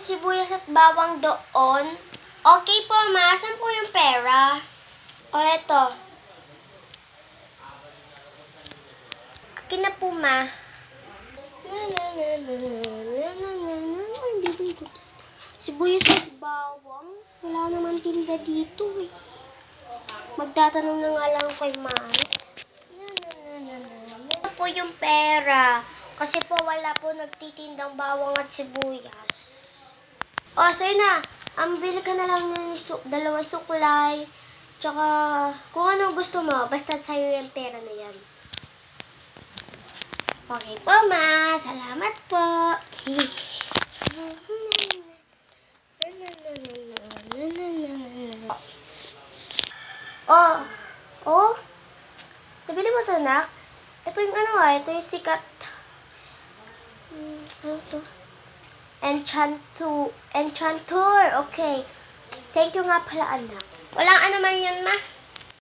sibuyas at bawang doon. Okay po, ma. Saan po yung pera? O, eto. Akin na po, ma. Sibuyas at bawang? Wala naman tinda dito eh. Magtatanong na nga lang kay mami. Ito po yung pera. Kasi po wala po nagtitindang bawang at sibuyas. O, so yun na. Bili ka na lang ng dalawang suklay. Tsaka, kung ano gusto mo, basta sa'yo yung pera na yan. Okay po, ma. Salamat po. Oh. Nabili mo to, nak? Ito yung ito yung sikat. Ano to? Enchantur. Okay. Thank you nga pala, anak. Walang ano man yun, ma.